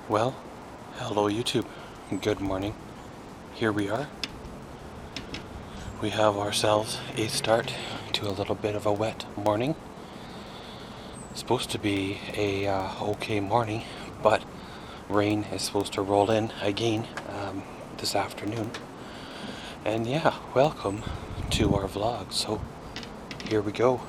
Well, hello YouTube. Good morning. Here we are. We have ourselves a start to a little bit of a wet morning. It's supposed to be a okay morning, but rain is supposed to roll in again this afternoon. And yeah, welcome to our vlog. So here we go.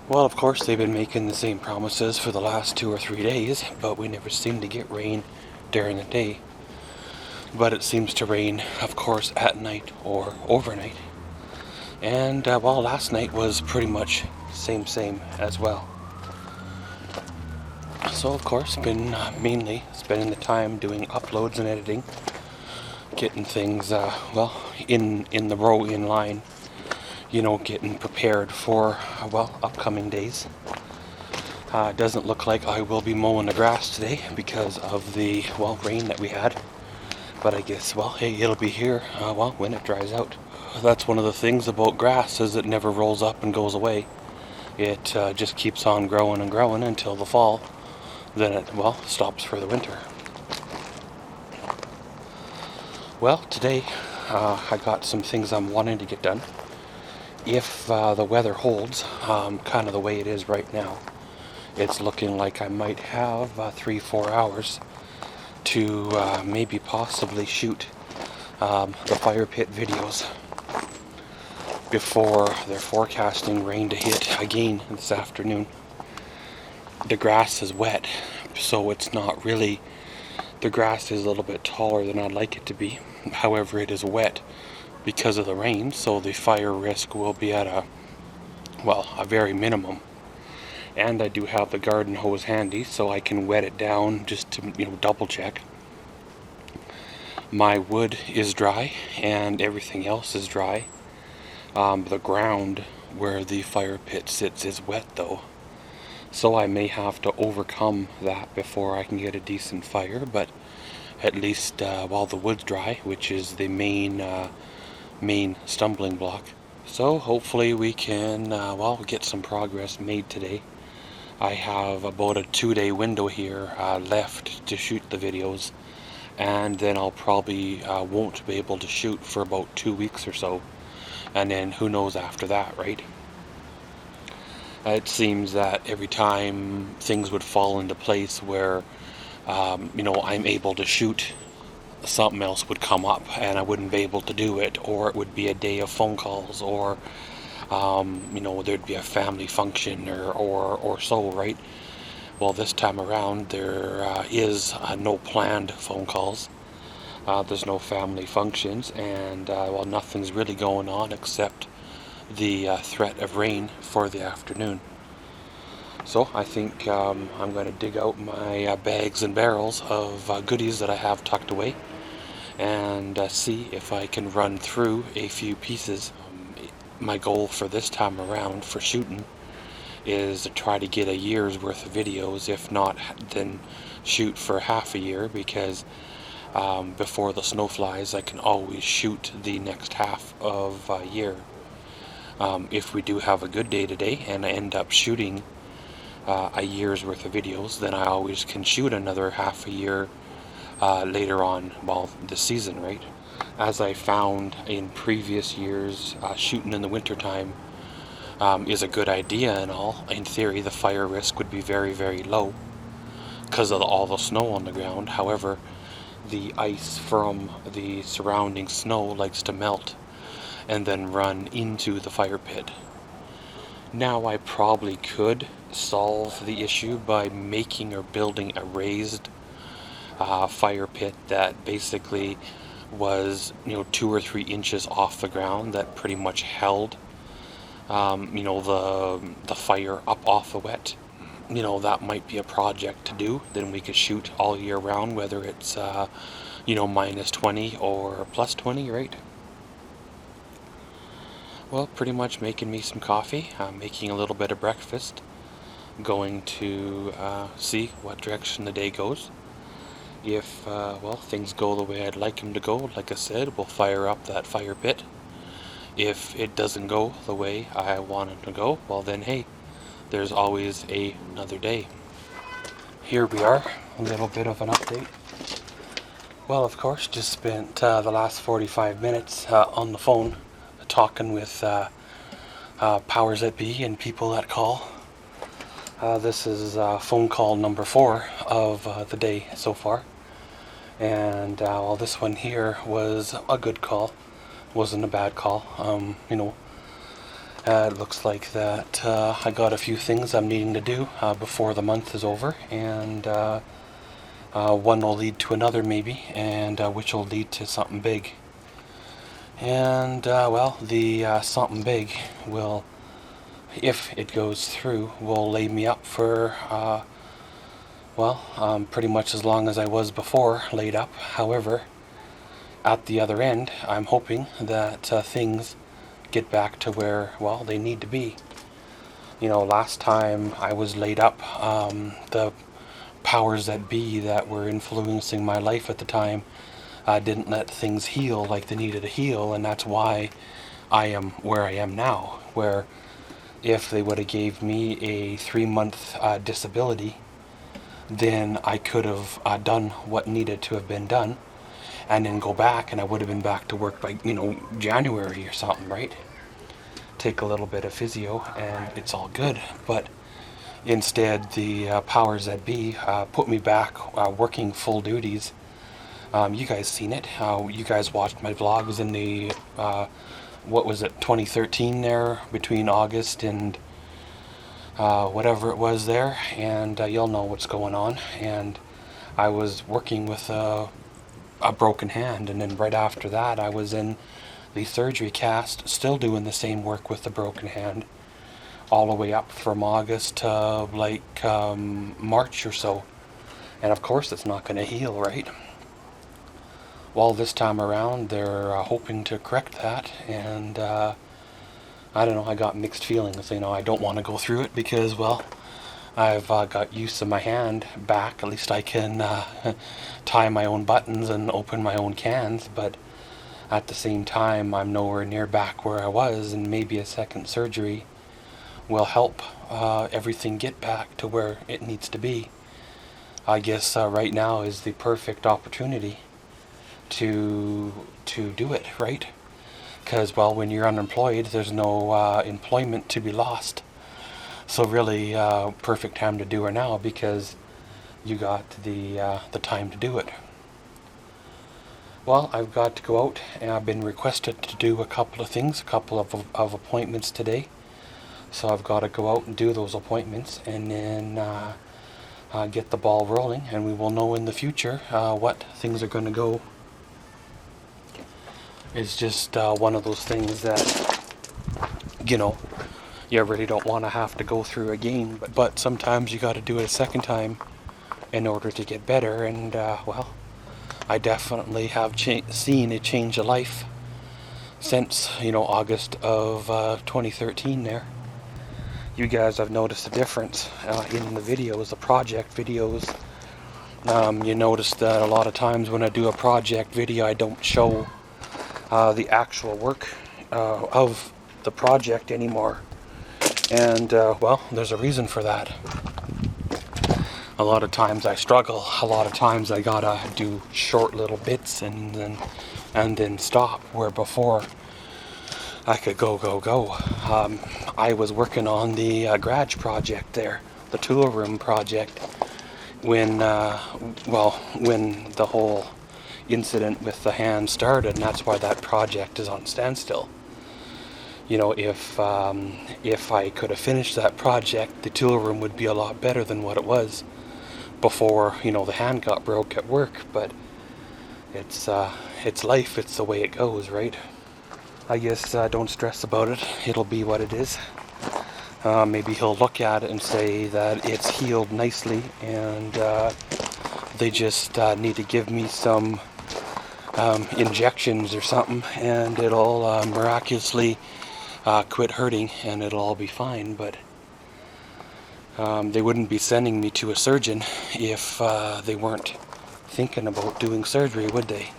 Well, of course, they've been making the same promises for the last 2 or 3 days, but we never seem to get rain during the day. But it seems to rain, of course, at night or overnight. And, well, last night was pretty much same as well. So, of course, been mainly spending the time doing uploads and editing, getting things, well, in the row, in line, you know, getting prepared for, well, upcoming days. Doesn't look like I will be mowing the grass today because of the, well, rain that we had. But I guess, well, hey, it'll be here, well, when it dries out. That's one of the things about grass, is it never rolls up and goes away. It just keeps on growing and growing until the fall. Then it, well, stops for the winter. Well, today I got some things I'm wanting to get done. If the weather holds, kind of the way it is right now, it's looking like I might have 3-4 hours to maybe possibly shoot the fire pit videos before they're forecasting rain to hit again this afternoon. The grass is wet, so it's not really, the grass is a little bit taller than I'd like it to be. However, it is wet because of the rain, so the fire risk will be at a very minimum. And I do have the garden hose handy, so I can wet it down just to, you know, double check. My wood is dry and everything else is dry. The ground where the fire pit sits is wet though, so I may have to overcome that before I can get a decent fire. But at least while the wood's dry, which is the main stumbling block. So hopefully we can well, get some progress made today. I have about a 2-day window here left to shoot the videos, and then I'll probably won't be able to shoot for about 2 weeks or so, and then who knows after that, right? It seems that every time things would fall into place where you know, I'm able to shoot, something else would come up and I wouldn't be able to do it, or it would be a day of phone calls, or you know, there'd be a family function or so, right? Well, this time around there is no planned phone calls. There's no family functions, and well, nothing's really going on except the threat of rain for the afternoon. So I think I'm going to dig out my bags and barrels of goodies that I have tucked away, and see if I can run through a few pieces. My goal for this time around for shooting is to try to get a year's worth of videos, if not then shoot for half a year, because before the snow flies I can always shoot the next half of a year. If we do have a good day today and I end up shooting a year's worth of videos, then I always can shoot another half a year later on, well, this season, right? As I found in previous years, shooting in the wintertime is a good idea and all. In theory, the fire risk would be very, very low because of all the snow on the ground. However, the ice from the surrounding snow likes to melt and then run into the fire pit. Now, I probably could solve the issue by making or building a raised fire pit that basically was, you know, 2 or 3 inches off the ground, that pretty much held you know, the fire up off the wet. You know, that might be a project to do. Then we could shoot all year round, whether it's you know, -20 or +20, right? Well, pretty much making me some coffee, making a little bit of breakfast. going to see what direction the day goes. If, well, things go the way I'd like them to go, like I said, we'll fire up that fire pit. If it doesn't go the way I want it to go, well then, hey, there's always another day. Here we are, a little bit of an update. Well, of course, just spent the last 45 minutes on the phone talking with powers that be and people that call. This is phone call number 4 of the day so far. And well, this one here was a good call. Wasn't a bad call. It looks like that I got a few things I'm needing to do before the month is over, and one will lead to another maybe, and which will lead to something big. And well, the something big will, if it goes through, will lay me up for well, pretty much as long as I was before laid up. However, at the other end, I'm hoping that things get back to where, well, they need to be. You know, last time I was laid up, the powers that be that were influencing my life at the time didn't let things heal like they needed to heal, and that's why I am where I am now, where if they would have gave me a 3-month disability, then I could have done what needed to have been done, and then go back, and I would have been back to work by, January or something, right? Take a little bit of physio, and it's all good. But instead, the powers that be put me back working full duties. You guys seen it. You guys watched my vlogs in the, 2013 there, between August and whatever it was there, and you'll know what's going on. And I was working with a broken hand, and then right after that I was in the surgery cast, still doing the same work with the broken hand, all the way up from August to like March or so. And of course it's not going to heal, right? Well, this time around they're hoping to correct that, and I don't know, I got mixed feelings. I don't want to go through it because, well, I've got use of my hand back. At least I can tie my own buttons and open my own cans, but at the same time I'm nowhere near back where I was, and maybe a second surgery will help everything get back to where it needs to be. I guess right now is the perfect opportunity to do it, right? Because, well, when you're unemployed, there's no employment to be lost. So really, perfect time to do it now, because you got the time to do it. Well, I've got to go out, and I've been requested to do a couple of things, a couple of appointments today. So I've got to go out and do those appointments, and then get the ball rolling, and we will know in the future what things are going to go. It's just one of those things that, you really don't want to have to go through again, but sometimes you got to do it a second time in order to get better. And well, I definitely have seen a change of life since August of 2013 there. You guys have noticed a difference in the videos, the project videos. You notice that a lot of times when I do a project video, I don't show the actual work of the project anymore. And well, there's a reason for that. A lot of times I struggle. A lot of times I gotta do short little bits and then stop, where before I could go. I was working on the garage project there, the tool room project, when when the whole incident with the hand started, and that's why that project is on standstill. If I could have finished that project, the tool room would be a lot better than what it was before, the hand got broke at work. But it's life, it's the way it goes, right? I guess don't stress about it. It'll be what it is. Maybe he'll look at it and say that it's healed nicely, and they just need to give me some injections or something, and it'll miraculously quit hurting, and it'll all be fine. But They wouldn't be sending me to a surgeon if they weren't thinking about doing surgery, would they?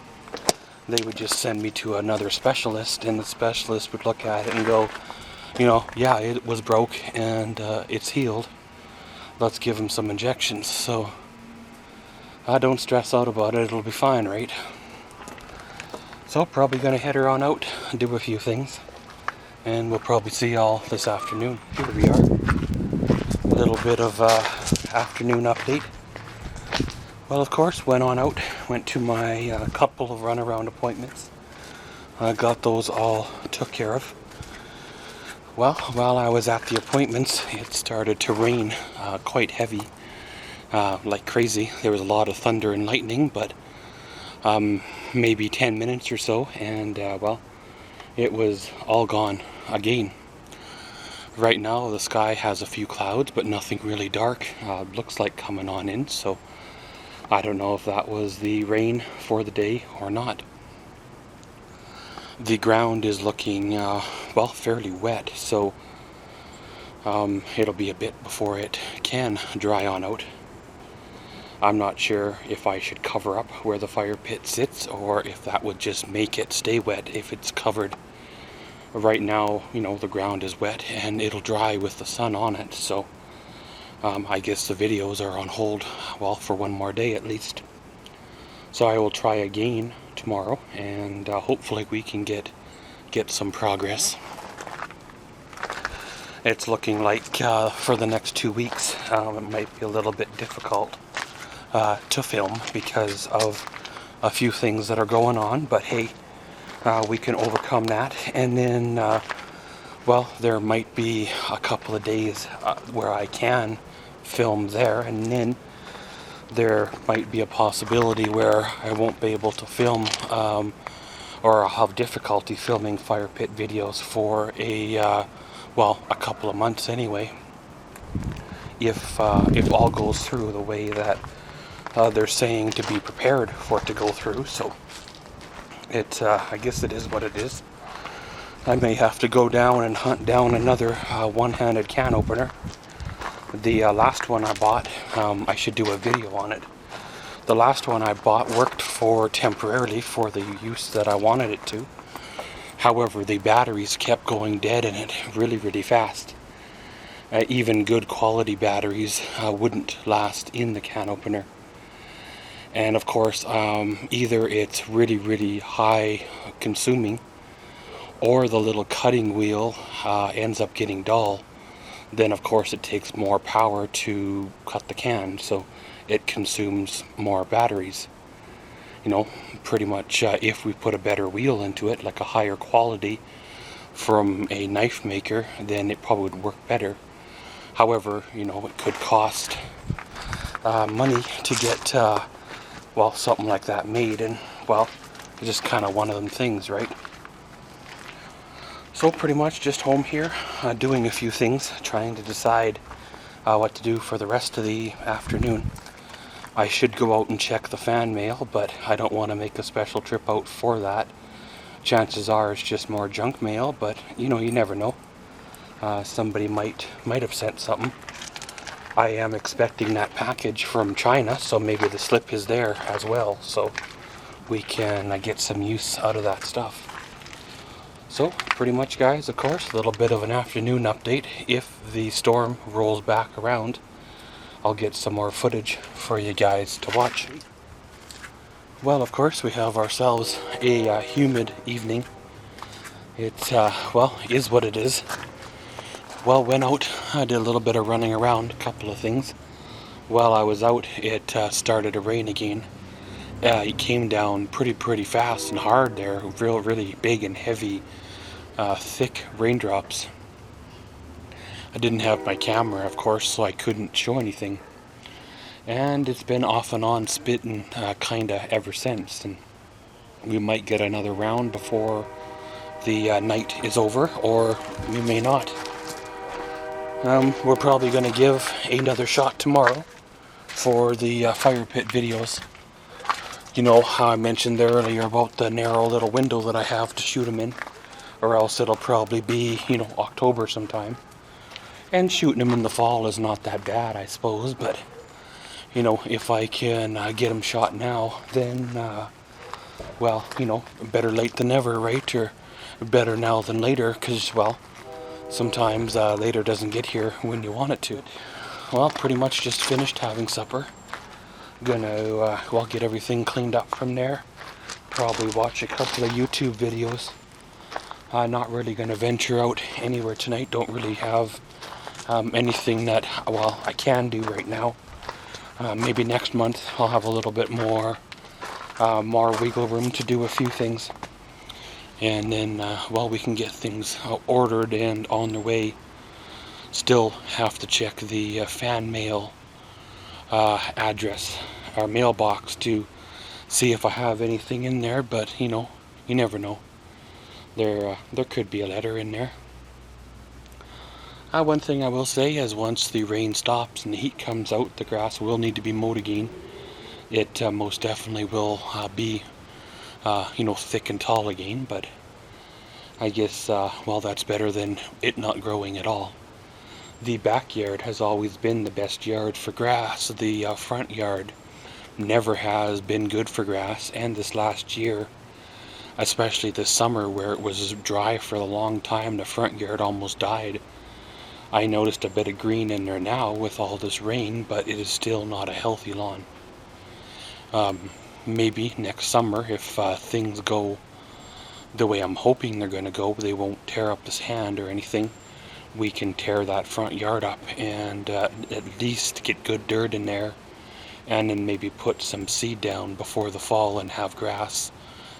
They would just send me to another specialist, and the specialist would look at it and go, you know, yeah, it was broke and it's healed. Let's give him some injections. So don't stress out about it, it'll be fine, right? So probably gonna head her on out and do a few things, and we'll probably see y'all this afternoon. Here we are. A little bit of afternoon update. Well, of course, went on out, went to my couple of runaround appointments. Got those all took care of. Well, while I was at the appointments, it started to rain quite heavy, like crazy. There was a lot of thunder and lightning, but maybe 10 minutes or so, and well, it was all gone again. Right now, the sky has a few clouds, but nothing really dark. Looks like coming on in, so I don't know if that was the rain for the day or not. The ground is looking, well, fairly wet, so it'll be a bit before it can dry on out. I'm not sure if I should cover up where the fire pit sits, or if that would just make it stay wet if it's covered. Right now, you know, the ground is wet and it'll dry with the sun on it, so I guess the videos are on hold, well, for one more day at least. So I will try again tomorrow, and hopefully we can get some progress. It's looking like for the next 2 weeks it might be a little bit difficult to film because of a few things that are going on, but hey, we can overcome that. And then well, there might be a couple of days where I can film there, and then there might be a possibility where I won't be able to film or I'll have difficulty filming fire pit videos for well, a couple of months anyway, if all goes through the way that they're saying to be prepared for it to go through. So I guess it is what it is. I may have to go down and hunt down another one-handed can opener. The last one I bought, I should do a video on it. The last one I bought worked for temporarily for the use that I wanted it to. However, the batteries kept going dead in it really, really fast. Even good quality batteries wouldn't last in the can opener. And of course, either it's really, really high consuming, or the little cutting wheel ends up getting dull. Then of course it takes more power to cut the can, so it consumes more batteries. You know, pretty much if we put a better wheel into it, like a higher quality from a knife maker, then it probably would work better. However, you know, it could cost money to get well, something like that made, and well, it's just kind of one of them things, right? So pretty much just home here, doing a few things, trying to decide what to do for the rest of the afternoon. I should go out and check the fan mail, but I don't want to make a special trip out for that. Chances are it's just more junk mail, but you know, you never know. Somebody might have sent something. I am expecting that package from China, so maybe the slip is there as well, so we can get some use out of that stuff. So pretty much, guys, of course, a little bit of an afternoon update. If the storm rolls back around, I'll get some more footage for you guys to watch. Well, of course, we have ourselves a humid evening. It's well, is what it is. Well, went out, I did a little bit of running around, a couple of things. While I was out, it started to rain again. It came down pretty fast and hard there, really big and heavy, thick raindrops. I didn't have my camera, of course, so I couldn't show anything. And it's been off and on spitting kinda ever since, and we might get another round before the night is over, or we may not. We're probably going to give another shot tomorrow for the fire pit videos. You know how I mentioned there earlier about the narrow little window that I have to shoot them in, or else it'll probably be, you know, October sometime. And shooting them in the fall is not that bad, I suppose, but, you know, if I can get them shot now, then, well, you know, better late than never, right? Or better now than later, because, well, sometimes later doesn't get here when you want it to. Well, pretty much just finished having supper. Gonna, well, get everything cleaned up from there. Probably watch a couple of YouTube videos. Not really gonna venture out anywhere tonight. Don't really have anything that, well, I can do right now. Maybe next month I'll have a little bit more wiggle room to do a few things. And then, well, we can get things ordered and on their way. Still have to check the fan mail address, our mailbox, to see if I have anything in there, but, you know, you never know. There could be a letter in there. One thing I will say is once the rain stops and the heat comes out, the grass will need to be mowed again. It most definitely will be, you know, thick and tall again, but I guess, well, that's better than it not growing at all. The backyard has always been the best yard for grass. The front yard never has been good for grass, and this last year, especially this summer where it was dry for a long time, the front yard almost died. I noticed a bit of green in there now with all this rain, but it is still not a healthy lawn. Maybe next summer, if things go the way I'm hoping they're going to go, they won't tear up the sand or anything, we can tear that front yard up and at least get good dirt in there, and then maybe put some seed down before the fall and have grass,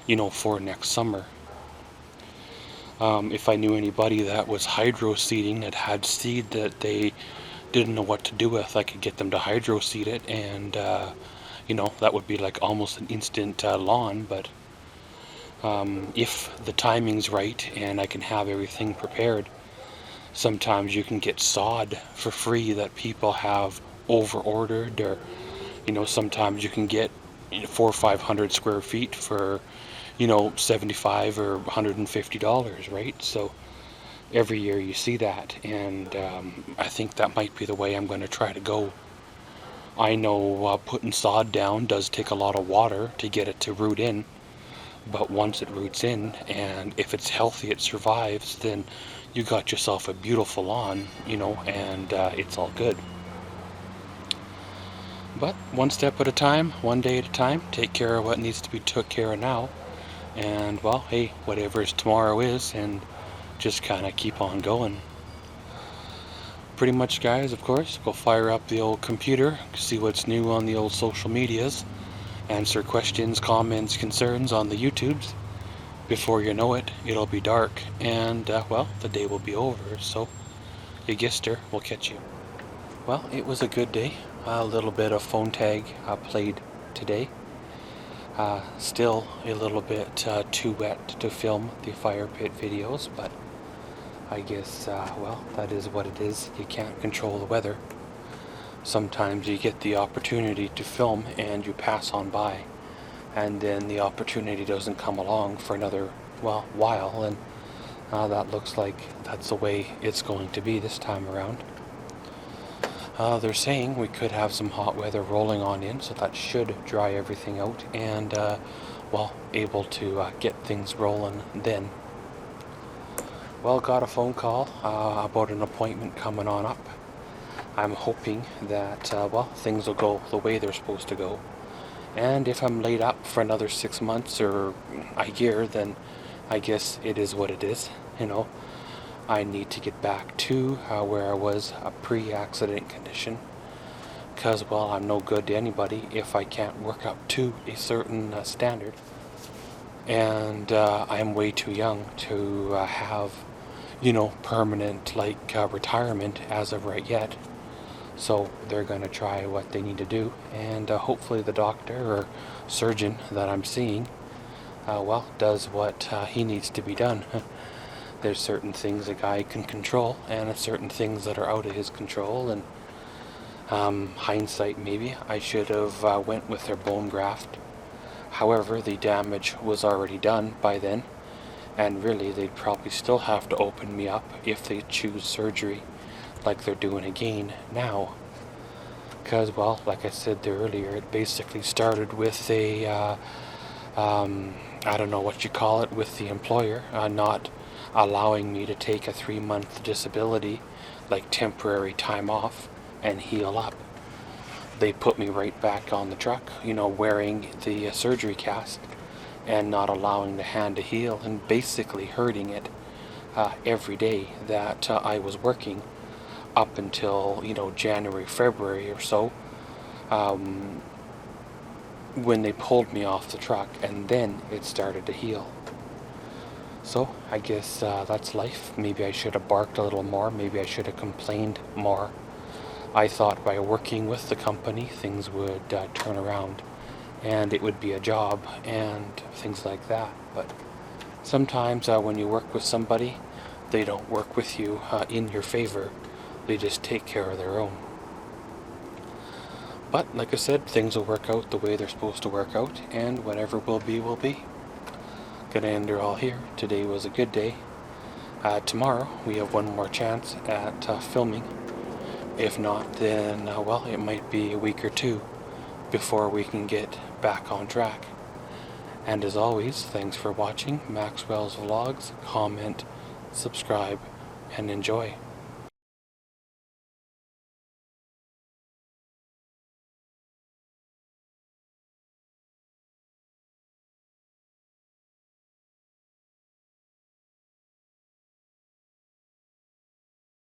you know, for next summer. If I knew anybody that was hydro seeding, that had seed that they didn't know what to do with, I could get them to hydro seed it, and you know, that would be like almost an instant lawn. But if the timing's right and I can have everything prepared, sometimes you can get sod for free that people have over ordered, or, you know, sometimes you can get 400 or 500 square feet for, you know, $75 or $150, right? So every year you see that, and I think that might be the way I'm going to try to go. I know putting sod down does take a lot of water to get it to root in, but once it roots in, and if it's healthy, it survives, then you got yourself a beautiful lawn, you know, and it's all good. But one step at a time, one day at a time, take care of what needs to be took care of now. And, well, hey, whatever tomorrow is, and just kind of keep on going. Pretty much, guys, of course, go fire up the old computer, see what's new on the old social medias, answer questions, comments, concerns on the YouTubes. Before you know it, it'll be dark, and, well, the day will be over, so you guessed her, we'll catch you. Well, it was a good day. A little bit of phone tag played today. Still a little bit too wet to film the fire pit videos, but I guess, well, that is what it is. You can't control the weather. Sometimes you get the opportunity to film and you pass on by, and then the opportunity doesn't come along for another, well, while, and that looks like that's the way it's going to be this time around. They're saying we could have some hot weather rolling on in, so that should dry everything out and, well, able to get things rolling then. Well, got a phone call about an appointment coming on up. I'm hoping that, well, things will go the way they're supposed to go. And if I'm laid up for another 6 months or a year, then I guess it is what it is, you know. I need to get back to where I was a pre-accident condition, because, well, I'm no good to anybody if I can't work up to a certain standard, and I'm way too young to have, you know, permanent, like, retirement as of right yet. So they're going to try what they need to do, and hopefully the doctor or surgeon that I'm seeing, well, does what he needs to be done. There's certain things a guy can control, and certain things that are out of his control, and hindsight maybe, I should have went with their bone graft. However, the damage was already done by then, and really they'd probably still have to open me up if they choose surgery, like they're doing again now. Because, well, like I said there earlier, it basically started with I don't know what you call it, with the employer not allowing me to take a 3-month disability, like temporary time off, and heal up. They put me right back on the truck, wearing the surgery cast and not allowing the hand to heal, and basically hurting it every day that I was working up until, January, February or so, when they pulled me off the truck, and then it started to heal. So I guess that's life. Maybe I should have barked a little more. Maybe I should have complained more. I thought by working with the company things would turn around and it would be a job and things like that. But sometimes when you work with somebody, they don't work with you in your favor. They just take care of their own. But like I said, things will work out the way they're supposed to work out, and whatever will be, will be. Gonna end her all here. Today was a good day. Tomorrow we have one more chance at filming. If not, then, well, it might be a week or two before we can get back on track. And as always, thanks for watching Maxwell's Vlogs. Comment, subscribe, and enjoy.